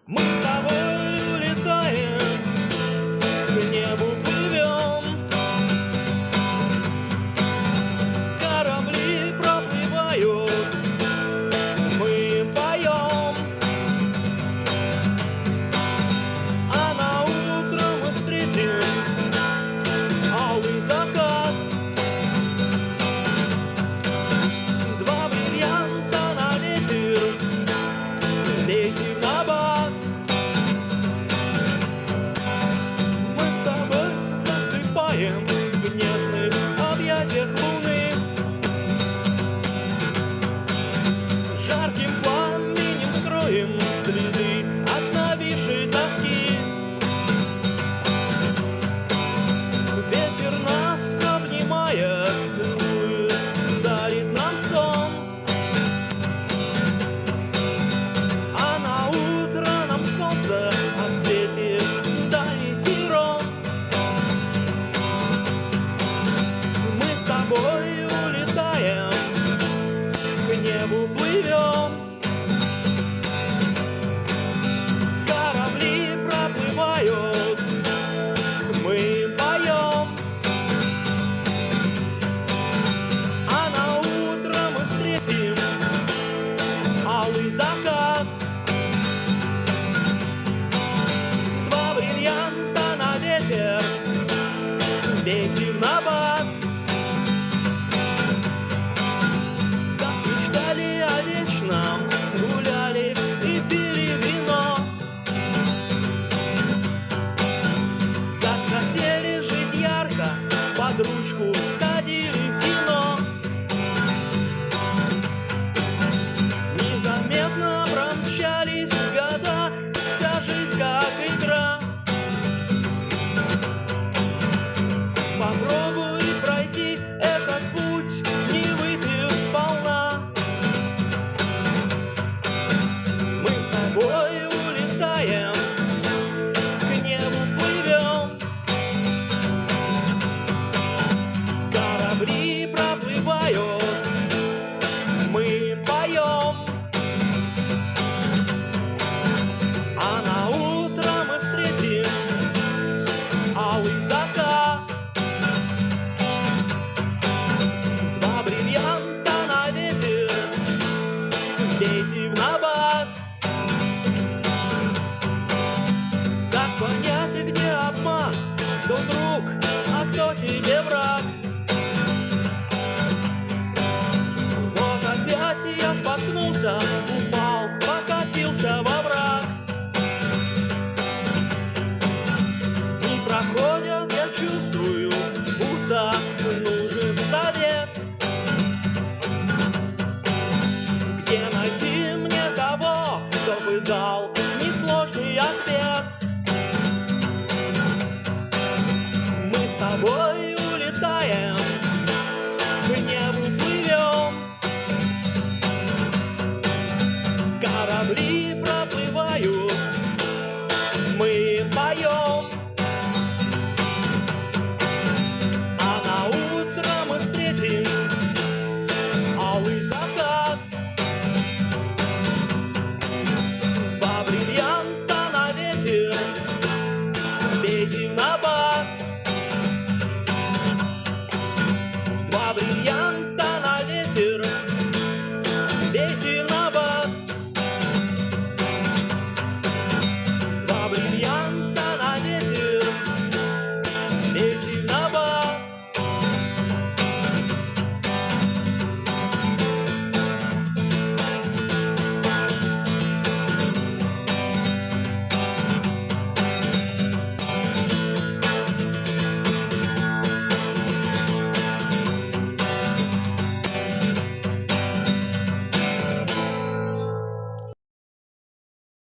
Мы с тобой улетаем, к небу плывем, корабли проплывают, мы им поем, а на утро мы встретим алый закат. Два бриллианта на ветер, летим на бат. Мы с тобой засыпаем в нежных объятиях луны, жарким пламенем строим следы от нависшей тоски. Ветер нас обнимает, целует, дарит нам сон, а на утро нам солнце осветит дальний перрон. Мы с тобой улетаем, к небу плывем, корабли проплывают, мы им поем, а на утро мы встретим алый закат. Два бриллианта на ветер, летим на бат. Как мечтали о вечном, гуляли и пили вино, как хотели жить ярко, под ручку ходили в кино. Незаметно промчались года, вся жизнь как игра. Попробуй пройти этот путь, не выпив сполна. Мы с тобой улетаем, к небу плывем, корабли проплывают, мы им поем, а на утро мы встретим алый закат. Два бриллианта на ветер, летим на бат. Как понять, где обман, кто друг, а кто тебе враг? Вот опять я споткнулся, упал, покатился во враг. Не проходят, я чувствую, будто нужен совет. Где найти мне того, кто бы дал несложный ответ? Мы с тобой улетаем, к небу плывем, корабли проплывают,